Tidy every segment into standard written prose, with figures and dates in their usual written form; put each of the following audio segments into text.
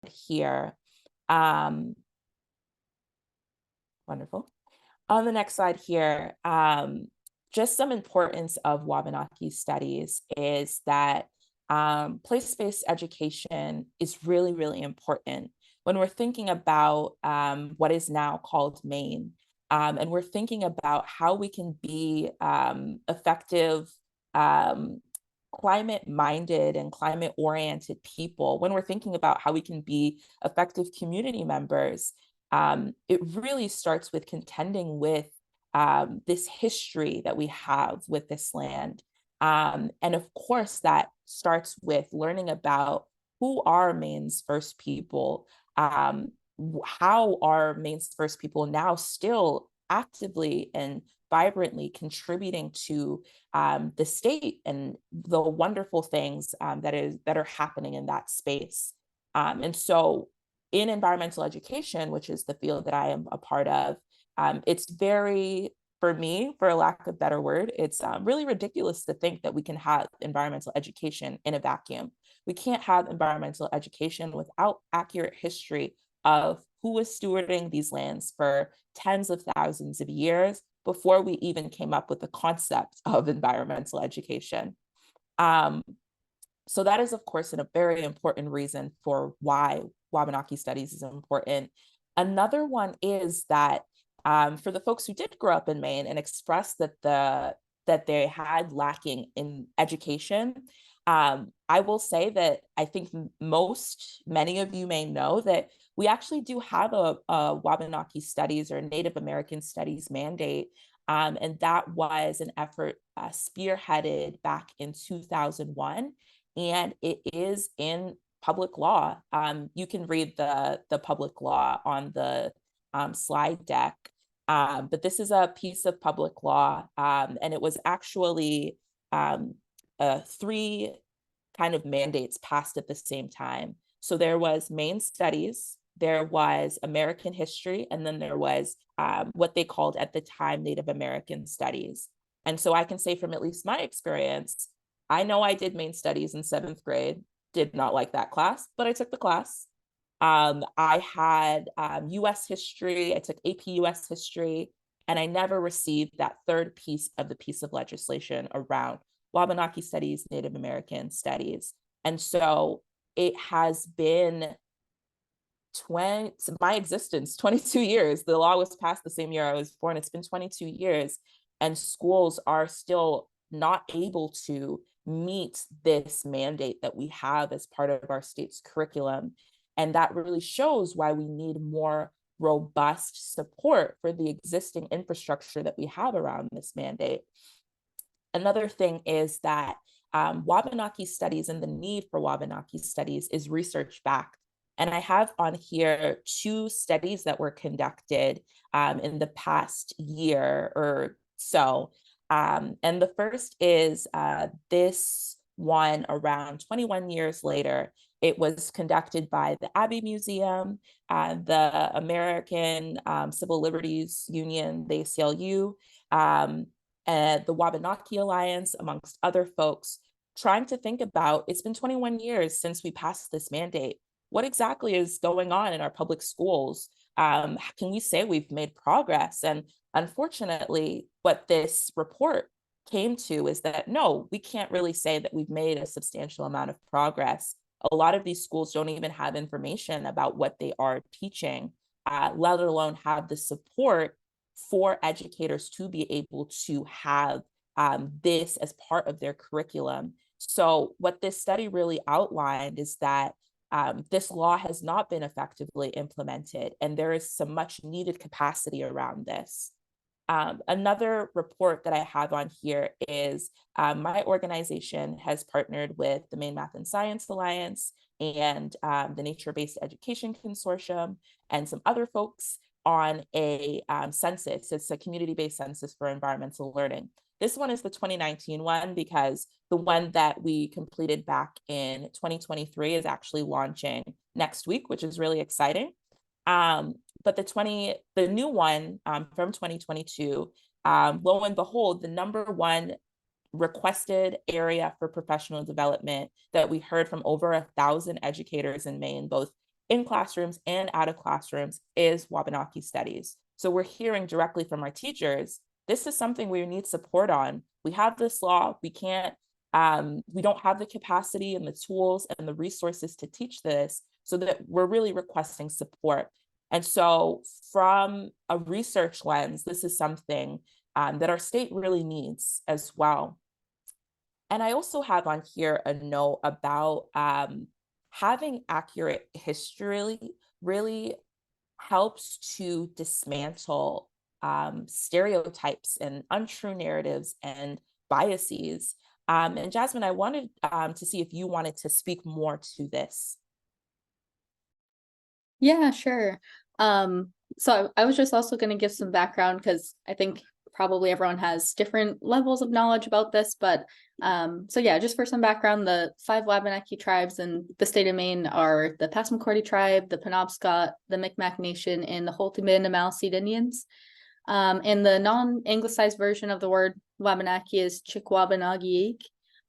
here. Wonderful. On the next slide here, just some importance of Wabanaki studies is that place-based education is really, really important when we're thinking about what is now called Maine. And we're thinking about how we can be effective climate-minded and climate-oriented people. When we're thinking about how we can be effective community members, it really starts with contending with this history that we have with this land. And of course, that starts with learning about who are Maine's first people, how are Maine's first people now still actively and vibrantly contributing to the state and the wonderful things that are happening in that space. And so in environmental education, which is the field that I am a part of, it's very, for me, for a lack of a better word, it's really ridiculous to think that we can have environmental education in a vacuum. We can't have environmental education without accurate history of who was stewarding these lands for tens of thousands of years before we even came up with the concept of environmental education. So that is, of course, a very important reason for why Wabanaki studies is important. Another one is that for the folks who did grow up in Maine and express that they had lacking in education, I will say that I think many of you may know that we actually do have a Wabanaki studies or Native American studies mandate. And that was an effort spearheaded back in 2001. And it is in public law. You can read the public law on the slide deck. But this is a piece of public law. And it was actually three kind of mandates passed at the same time. So there was Maine studies, there was American history, and then there was what they called at the time Native American studies. And so I can say from at least my experience, I know I did Maine studies in 7th grade, did not like that class, but I took the class. I had US history, I took AP US history, and I never received that third piece of the piece of legislation around Wabanaki studies, Native American studies. And so it has been my existence, 22 years. The law was passed the same year I was born. It's been 22 years, and schools are still not able to meet this mandate that we have as part of our state's curriculum. And that really shows why we need more robust support for the existing infrastructure that we have around this mandate. Another thing is that Wabanaki studies and the need for Wabanaki studies is research backed. And I have on here 2 studies that were conducted in the past year or so. And the first is this one around 21 years later. It was conducted by the Abbey Museum, the American Civil Liberties Union, the ACLU, the Wabanaki Alliance, amongst other folks, trying to think about, it's been 21 years since we passed this mandate. What exactly is going on in our public schools? Can we say we've made progress? And unfortunately, what this report came to is that, no, we can't really say that we've made a substantial amount of progress. A lot of these schools don't even have information about what they are teaching, let alone have the support for educators to be able to have this as part of their curriculum. So what this study really outlined is that this law has not been effectively implemented, and there is some much needed capacity around this. Another report that I have on here is my organization has partnered with the Maine Math and Science Alliance and the Nature-Based Education Consortium and some other folks on a census. It's a community-based census for environmental learning. This one is the 2019 one because the one that we completed back in 2023 is actually launching next week, which is really exciting. But the new one from 2022, lo and behold, the #1 requested area for professional development that we heard from over 1,000 educators in Maine, both in classrooms and out of classrooms is Wabanaki studies. So we're hearing directly from our teachers, this is something we need support on. We have this law, we don't have the capacity and the tools and the resources to teach this, so that we're really requesting support. And so from a research lens, this is something that our state really needs as well. And I also have on here a note about having accurate history really helps to dismantle stereotypes and untrue narratives and biases. And Jasmine, I wanted to see if you wanted to speak more to this. Yeah, sure. So I was just also going to give some background because I think probably everyone has different levels of knowledge about this, but so yeah, just for some background, the 5 Wabanaki tribes in the state of Maine are the Passamaquoddy tribe, the Penobscot, the Micmac Nation, and the Holtman and Maliseet Indians. And the non-anglicized version of the word Wabanaki is Chickwabanagi,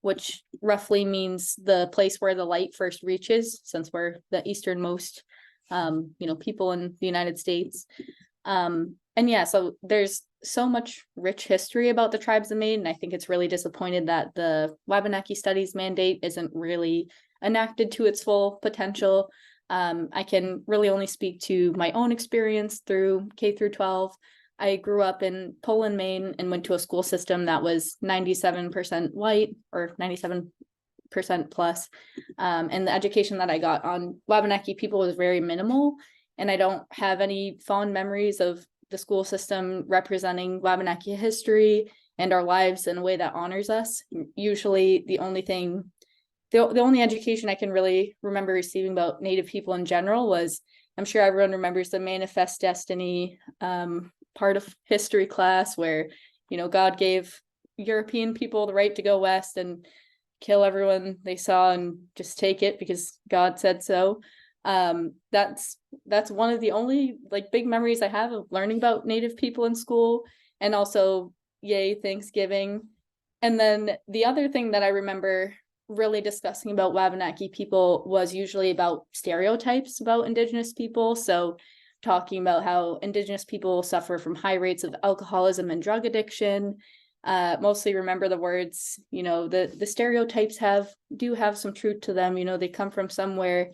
which roughly means the place where the light first reaches, since we're the easternmost people in the United States. And yeah, so there's so much rich history about the tribes of Maine, and I think it's really disappointed that the Wabanaki Studies mandate isn't really enacted to its full potential. I can really only speak to my own experience through K through 12. I grew up in Poland, Maine, and went to a school system that was 97% white, or 97% plus. And the education that I got on Wabanaki people was very minimal. And I don't have any fond memories of the school system representing Wabanaki history and our lives in a way that honors us. Usually the only education I can really remember receiving about Native people in general was, I'm sure everyone remembers the Manifest Destiny part of history class where, God gave European people the right to go west and kill everyone they saw and just take it because God said so. That's one of the only big memories I have of learning about Native people in school, and also yay Thanksgiving. And then the other thing that I remember really discussing about Wabanaki people was usually about stereotypes about Indigenous people. So talking about how Indigenous people suffer from high rates of alcoholism and drug addiction. Mostly remember the words, the stereotypes do have some truth to them. They come from somewhere,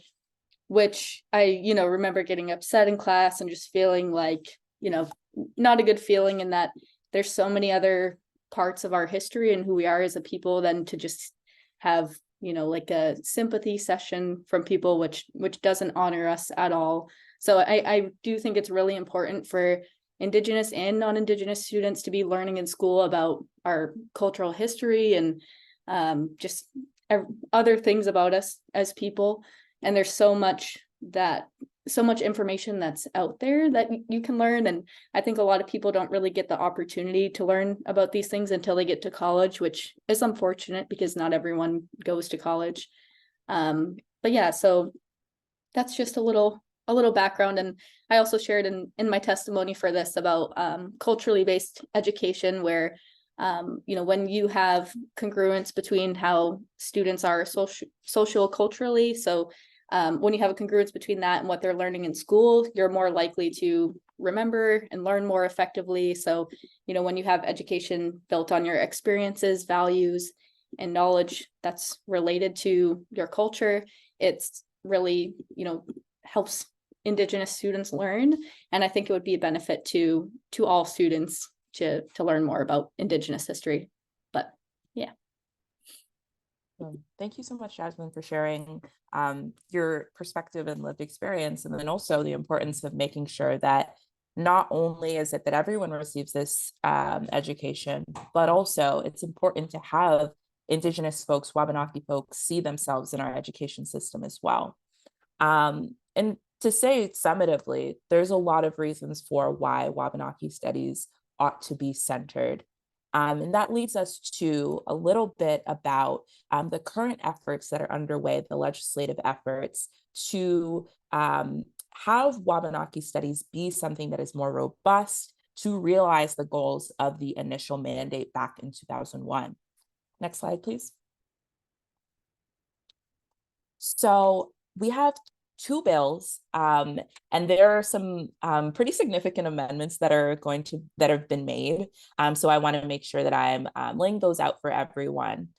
which I, remember getting upset in class and just feeling like, not a good feeling, in that there's so many other parts of our history and who we are as a people than to just have, a sympathy session from people, which doesn't honor us at all. So I do think it's really important for Indigenous and non-Indigenous students to be learning in school about our cultural history and just other things about us as people. And there's so much information that's out there that you can learn. And I think a lot of people don't really get the opportunity to learn about these things until they get to college, which is unfortunate because not everyone goes to college. But yeah, so that's just a little background. And I also shared in my testimony for this about culturally based education, where when you have congruence between how students are social culturally, so when you have a congruence between that and what they're learning in school, you're more likely to remember and learn more effectively. So when you have education built on your experiences, values, and knowledge that's related to your culture, it's really helps Indigenous students learn. And I think it would be a benefit to all students to learn more about Indigenous history. But yeah. Thank you so much, Jasmine, for sharing your perspective and lived experience, and then also the importance of making sure that not only is it that everyone receives this education, but also it's important to have Indigenous folks, Wabanaki folks, see themselves in our education system as well. And to say summatively, there's a lot of reasons for why Wabanaki studies ought to be centered. And that leads us to a little bit about the current efforts that are underway, the legislative efforts to have Wabanaki studies be something that is more robust to realize the goals of the initial mandate back in 2001. Next slide, please. So we have two bills, and there are some pretty significant amendments that have been made. So I want to make sure that I'm laying those out for everyone.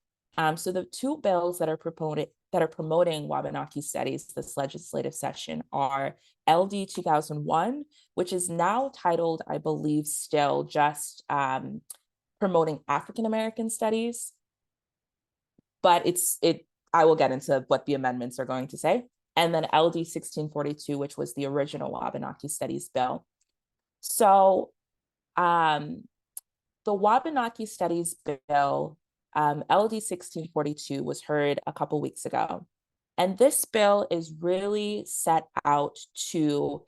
So the two bills that are promoting Wabanaki studies this legislative session are LD 2001, which is now titled, I believe, still just promoting African American studies, but I will get into what the amendments are going to say. And then LD 1642, which was the original Wabanaki Studies bill. So the Wabanaki Studies bill, LD 1642, was heard a couple weeks ago. And this bill is really set out to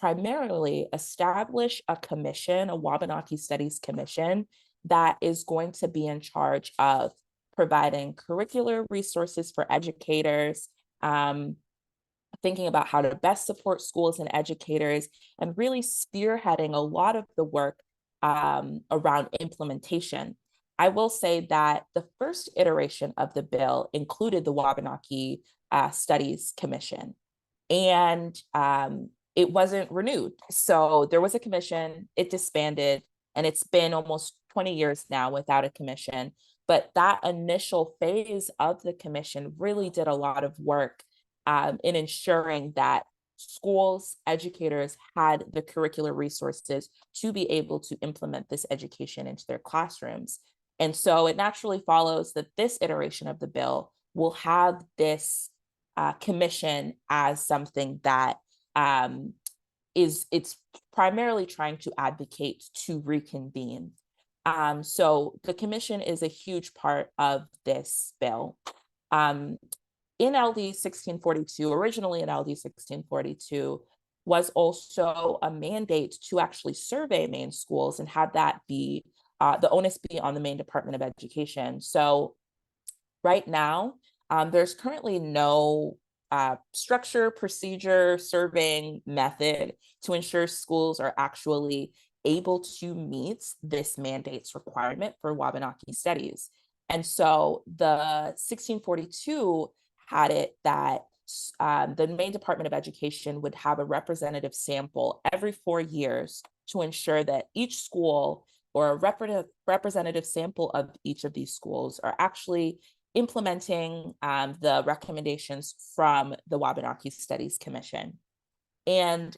primarily establish a commission, a Wabanaki Studies Commission, that is going to be in charge of providing curricular resources for educators, thinking about how to best support schools and educators, and really spearheading a lot of the work around implementation. I will say that the first iteration of the bill included the Wabanaki Studies Commission, and it wasn't renewed. So there was a commission, it disbanded, and it's been almost 20 years now without a commission. But that initial phase of the commission really did a lot of work in ensuring that schools, educators had the curricular resources to be able to implement this education into their classrooms. And so it naturally follows that this iteration of the bill will have this commission as something that it's primarily trying to advocate to reconvene. So the commission is a huge part of this bill. In LD 1642, originally in LD 1642, was also a mandate to actually survey Maine schools and have that be the onus be on the Maine Department of Education. So right now, there's currently no structure, procedure, surveying method to ensure schools are actually able to meet this mandate's requirement for Wabanaki studies. And so the 1642 had it that the Maine Department of Education would have a representative sample every 4 years to ensure that each school, or a representative sample of each of these schools, are actually implementing the recommendations from the Wabanaki Studies Commission. And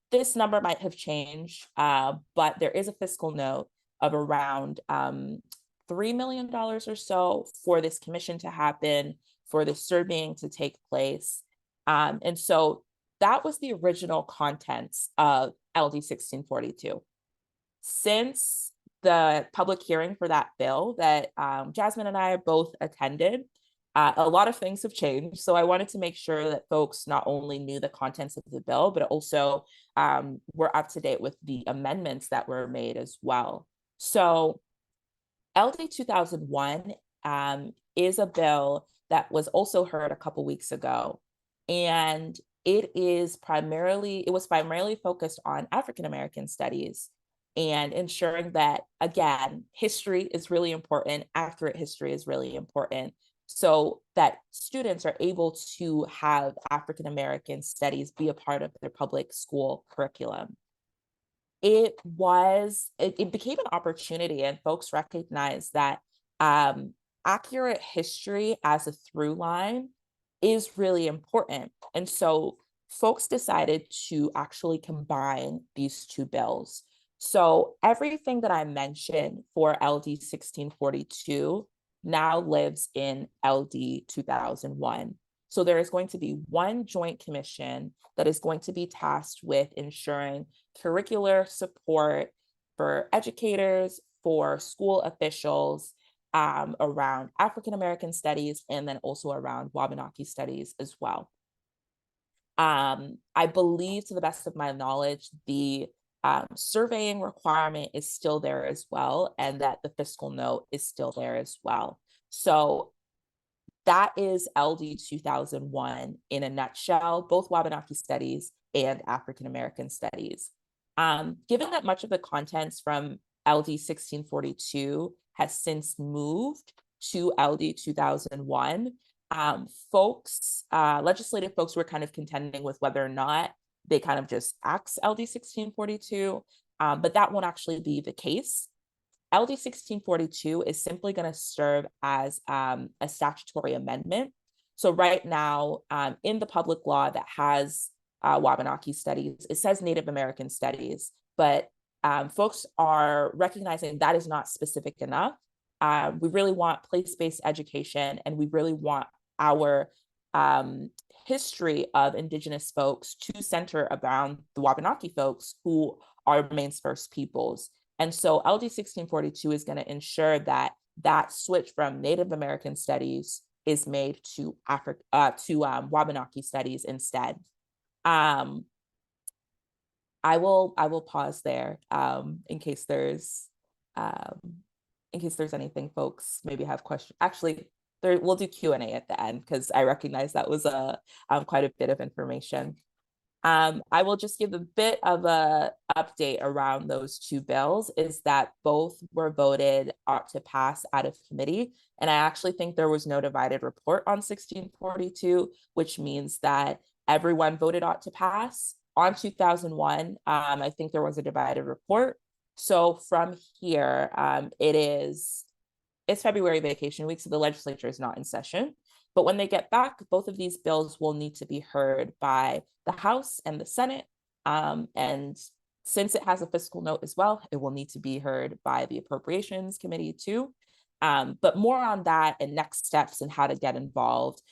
this number might have changed, but there is a fiscal note of around $3 million or so for this commission to happen, for the surveying to take place. And so that was the original contents of LD 1642. Since the public hearing for that bill that Jasmine and I both attended, a lot of things have changed. So I wanted to make sure that folks not only knew the contents of the bill, but also were up to date with the amendments that were made as well. So LD 2001 is a bill that was also heard a couple weeks ago. And it was primarily focused on African American studies and ensuring that, again, history is really important, accurate history is really important, so that students are able to have African American studies be a part of their public school curriculum. It became an opportunity, and folks recognized that accurate history as a through line is really important. And so folks decided to actually combine these two bills. So everything that I mentioned for LD 1642 now lives in LD 2001. So there is going to be one joint commission that is going to be tasked with ensuring curricular support for educators, for school officials, around African American studies, and then also around Wabanaki studies as well. I believe, to the best of my knowledge, the surveying requirement is still there as well, and that the fiscal note is still there as well. So that is LD 2001 in a nutshell, both Wabanaki studies and African American studies. Given that much of the contents from LD 1642 has since moved to LD 2001, Legislative folks were kind of contending with whether or not they kind of just axe LD 1642, but that won't actually be the case. LD 1642 is simply going to serve as a statutory amendment. So right now, in the public law that has Wabanaki studies, it says Native American studies, but folks are recognizing that is not specific enough. We really want place-based education, and we really want our history of Indigenous folks to center around the Wabanaki folks who are Maine's first peoples. And so LD 1642 is going to ensure that that switch from Native American studies is made to Wabanaki studies instead. I will pause there in case there's anything folks maybe have questions. Actually, we'll do Q&A at the end because I recognize that was quite a bit of information. I will just give a bit of a update around those two bills, is that both were voted ought to pass out of committee. And I actually think there was no divided report on 1642, which means that everyone voted ought to pass. On 2001, I think there was a divided report. So from here, it's February vacation week, so the legislature is not in session. But when they get back, both of these bills will need to be heard by the House and the Senate. And since it has a fiscal note as well, it will need to be heard by the Appropriations Committee too. But more on that and next steps and how to get involved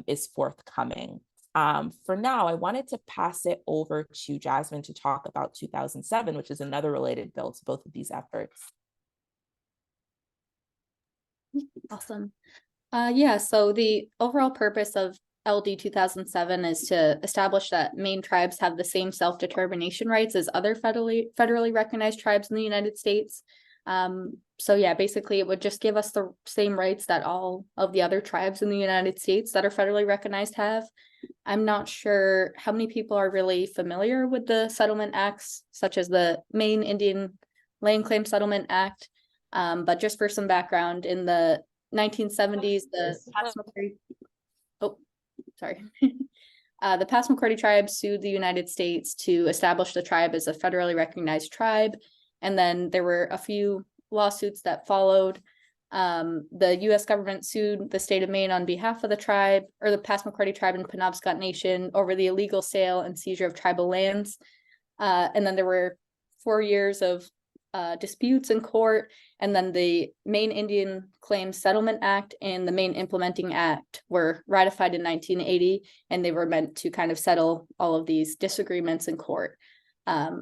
is forthcoming. For now, I wanted to pass it over to Jasmine to talk about 2007, which is another related bill to both of these efforts. Awesome. Yeah, so the overall purpose of LD 2007 is to establish that Maine tribes have the same self-determination rights as other federally recognized tribes in the United States. So yeah, basically it would just give us the same rights that all of the other tribes in the United States that are federally recognized have. I'm not sure how many people are really familiar with the settlement acts, such as the Maine Indian Land Claim Settlement Act. But just for some background, in the 1970s, the Passamaquoddy tribe sued the United States to establish the tribe as a federally recognized tribe. And then there were a few lawsuits that followed. The US government sued the state of Maine on behalf of the tribe, or the Passamaquoddy tribe and Penobscot Nation, over the illegal sale and seizure of tribal lands. And then there were 4 years of disputes in court, and then the Maine Indian Claims Settlement Act and the Maine Implementing Act were ratified in 1980, and they were meant to kind of settle all of these disagreements in court.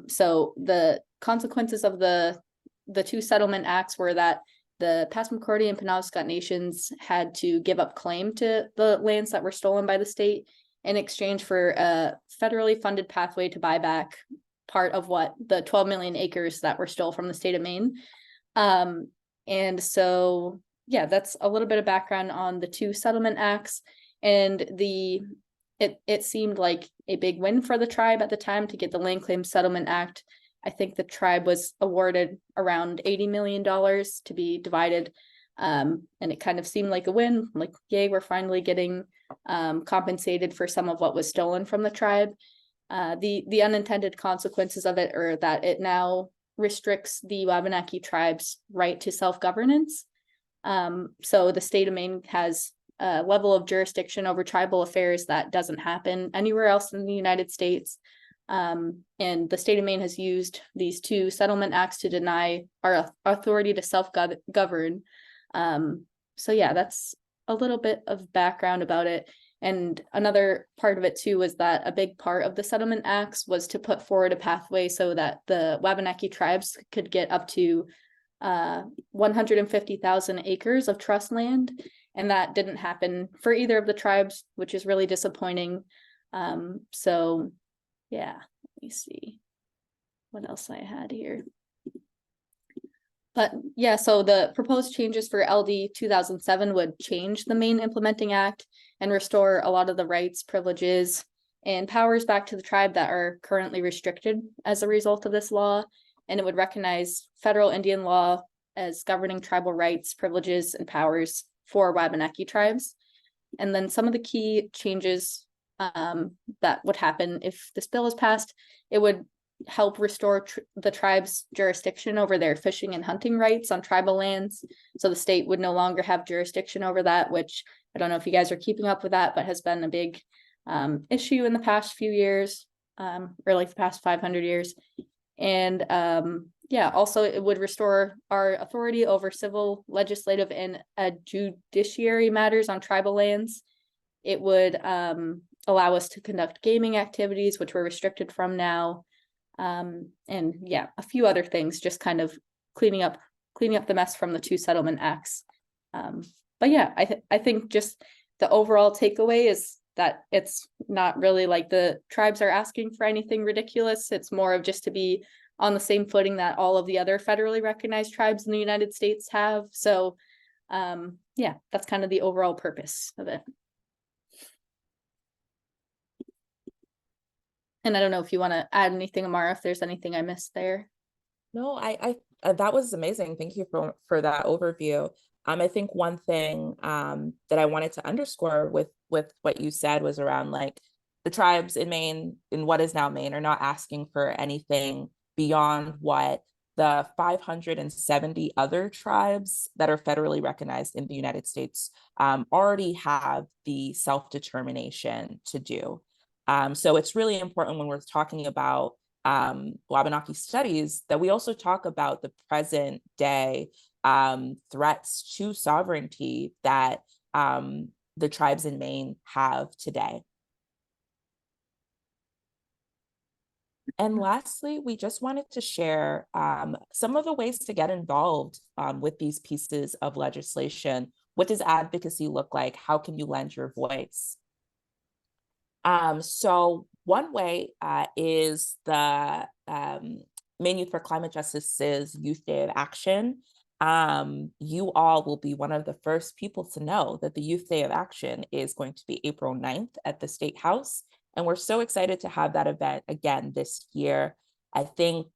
So the consequences of the two settlement acts were that the Passamaquoddy and Penobscot nations had to give up claim to the lands that were stolen by the state in exchange for a federally funded pathway to buy back part of what the 12 million acres that were stolen from the state of Maine. And so, yeah, that's a little bit of background on the two settlement acts. And it seemed like a big win for the tribe at the time to get the Land Claim Settlement Act. I think the tribe was awarded around $80 million to be divided. And it kind of seemed like a win, like, yay, we're finally getting compensated for some of what was stolen from the tribe. The unintended consequences of it are that it now restricts the Wabanaki tribe's right to self-governance. So the state of Maine has a level of jurisdiction over tribal affairs that doesn't happen anywhere else in the United States. And the state of Maine has used these two settlement acts to deny our authority to self-govern. So yeah, that's a little bit of background about it. And another part of it too was that a big part of the settlement acts was to put forward a pathway so that the Wabanaki tribes could get up to 150,000 acres of trust land. And that didn't happen for either of the tribes, which is really disappointing. So yeah, let me see what else I had here. But yeah, so the proposed changes for LD 2007 would change the Maine Implementing Act and restore a lot of the rights, privileges, and powers back to the tribe that are currently restricted as a result of this law. And it would recognize federal Indian law as governing tribal rights, privileges, and powers for Wabanaki tribes. And then some of the key changes that would happen if this bill is passed, it would help restore the tribe's jurisdiction over their fishing and hunting rights on tribal lands. So the state would no longer have jurisdiction over that, which I don't know if you guys are keeping up with that, but has been a big issue in the past few years, or like the past 500 years. And yeah, also it would restore our authority over civil, legislative, and judiciary matters on tribal lands. It would allow us to conduct gaming activities, which we're restricted from now. And yeah, a few other things, just kind of cleaning up the mess from the two settlement acts. But yeah, I think just the overall takeaway is that it's not really like the tribes are asking for anything ridiculous. It's more of just to be on the same footing that all of the other federally recognized tribes in the United States have. So yeah, that's kind of the overall purpose of it. And I don't know if you want to add anything, Amara, if there's anything I missed there. No, I that was amazing. Thank you for that overview. I think one thing that I wanted to underscore with what you said was around like the tribes in Maine, in what is now Maine, are not asking for anything beyond what the 570 other tribes that are federally recognized in the United States already have the self-determination to do. So it's really important when we're talking about Wabanaki studies that we also talk about the present day threats to sovereignty that the tribes in Maine have today. And lastly, we just wanted to share some of the ways to get involved with these pieces of legislation. What does advocacy look like? How can you lend your voice? So one way is the Maine Youth for Climate Justice's Youth Day of Action. You all will be one of the first people to know that the Youth Day of Action is going to be April 9th at the State House. And we're so excited to have that event again this year. I think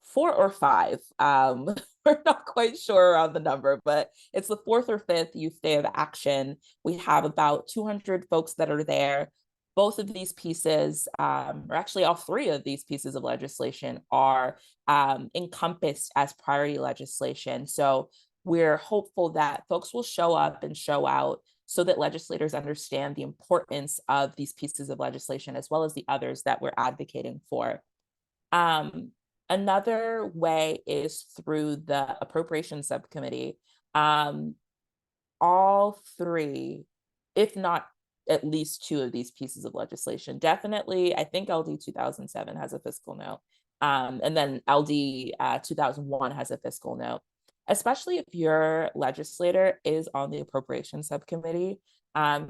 4 or 5. We're not quite sure on the number, but it's the 4th or 5th Youth Day of Action. We have about 200 folks that are there. Both of these pieces, or actually all 3 of these pieces of legislation are encompassed as priority legislation. So we're hopeful that folks will show up and show out so that legislators understand the importance of these pieces of legislation, as well as the others that we're advocating for. Another way is through the Appropriations Subcommittee. All 3, if not at least 2 of these pieces of legislation, definitely, I think LD 2007 has a fiscal note, and then LD 2001 has a fiscal note. Especially if your legislator is on the Appropriations Subcommittee,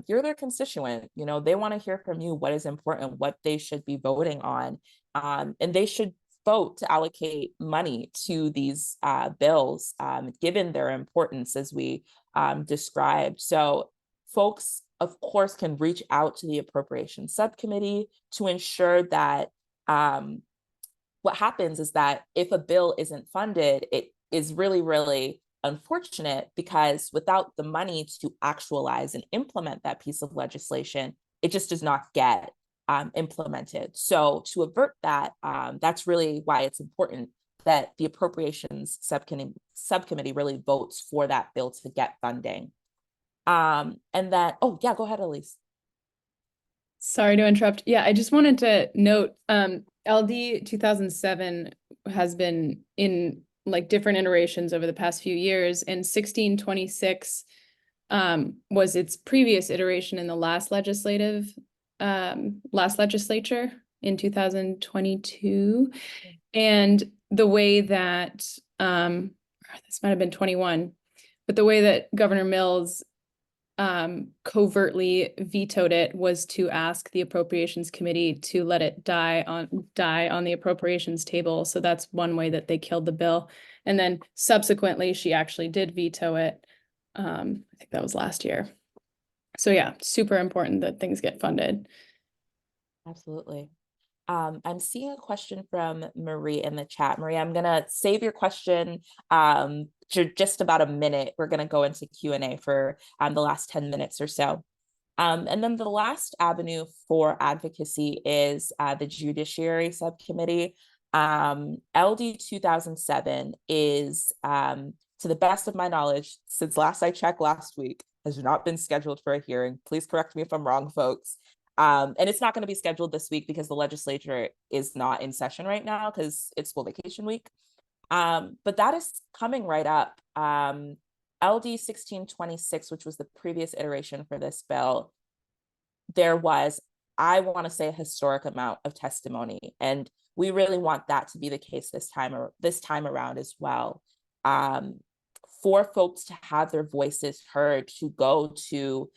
you're their constituent. You know, they want to hear from you what is important, what they should be voting on, and they should vote to allocate money to these bills, given their importance as we described. So folks, of course, can reach out to the Appropriations Subcommittee to ensure that what happens is that if a bill isn't funded, it is really, really unfortunate, because without the money to actualize and implement that piece of legislation, it just does not get implemented. So to avert that, that's really why it's important that the Appropriations Subcommittee really votes for that bill to get funding. And then, oh yeah, go ahead, Elise. Sorry to interrupt. Yeah, I just wanted to note, LD 2007 has been in like different iterations over the past few years, and 1626 was its previous iteration in the last legislature in 2022. And the way that this might have been 21, but the way that Governor Mills covertly vetoed it was to ask the Appropriations Committee to let it die on the appropriations table. So that's one way that they killed the bill. And then subsequently, she actually did veto it. I think that was last year. So yeah, super important that things get funded. Absolutely. I'm seeing a question from Marie in the chat. Marie, I'm gonna save your question to just about a minute. We're gonna go into Q&A for the last 10 minutes or so. And then the last avenue for advocacy is the Judiciary Subcommittee. LD 2007 is, to the best of my knowledge, since last I checked last week, has not been scheduled for a hearing. Please correct me if I'm wrong, folks. And it's not going to be scheduled this week because the legislature is not in session right now because it's school vacation week. But that is coming right up. LD 1626, which was the previous iteration for this bill, there was, I want to say, a historic amount of testimony, and we really want that to be the case this time around as well. For folks to have their voices heard, to go to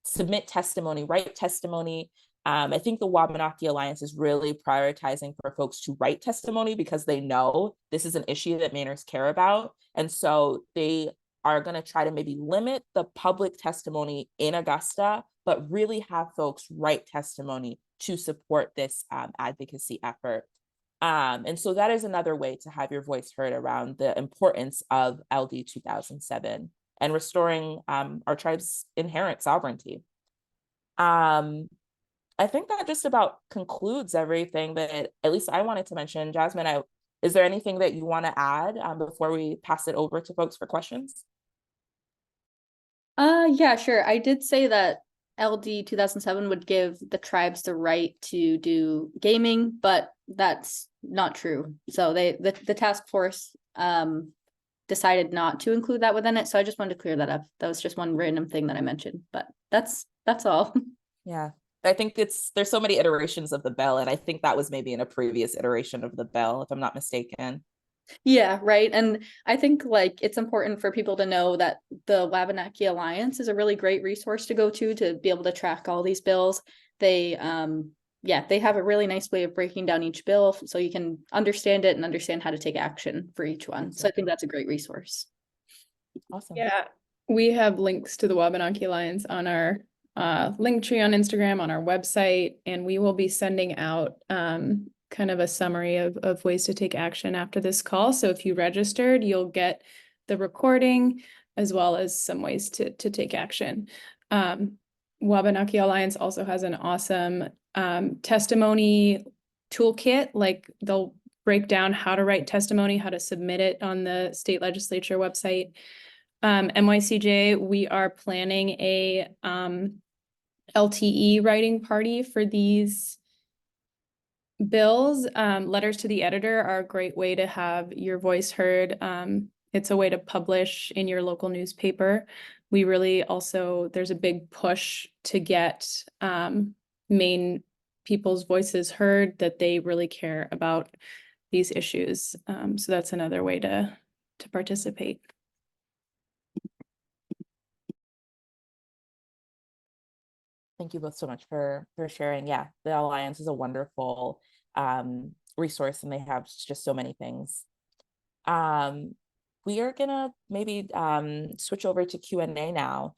submit testimony, write testimony. I think the Wabanaki Alliance is really prioritizing for folks to write testimony because they know this is an issue that Mainers care about. And so they are going to try to maybe limit the public testimony in Augusta, but really have folks write testimony to support this advocacy effort. And so that is another way to have your voice heard around the importance of LD 2007 and restoring our tribe's inherent sovereignty. I think that just about concludes everything that at least I wanted to mention. Jasmine, is there anything that you want to add before we pass it over to folks for questions? Yeah, sure. I did say that LD 2007 would give the tribes the right to do gaming, but that's not true. So the task force decided not to include that within it. So I just wanted to clear that up. That was just one random thing that I mentioned, but that's all. Yeah, I think there's so many iterations of the bill, and I think that was maybe in a previous iteration of the bill, if I'm not mistaken. Yeah, right. And I think like it's important for people to know that the Wabanaki Alliance is a really great resource to go to be able to track all these bills. They they have a really nice way of breaking down each bill so you can understand it and understand how to take action for each one. So I think that's a great resource. Awesome. Yeah, we have links to the Wabanaki Alliance on our link tree on Instagram, on our website, and we will be sending out kind of a summary of ways to take action after this call. So if you registered, you'll get the recording as well as some ways to take action. Wabanaki Alliance also has an awesome testimony toolkit. Like they'll break down how to write testimony, how to submit it on the state legislature website. MYCJ, we are planning a LTE writing party for these bills. Letters to the editor are a great way to have your voice heard. It's a way to publish in your local newspaper. We really also, there's a big push to get Maine people's voices heard, that they really care about these issues. So that's another way to participate. Thank you both so much for sharing. Yeah, the Alliance is a wonderful resource, and they have just so many things. We are gonna maybe switch over to Q&A now.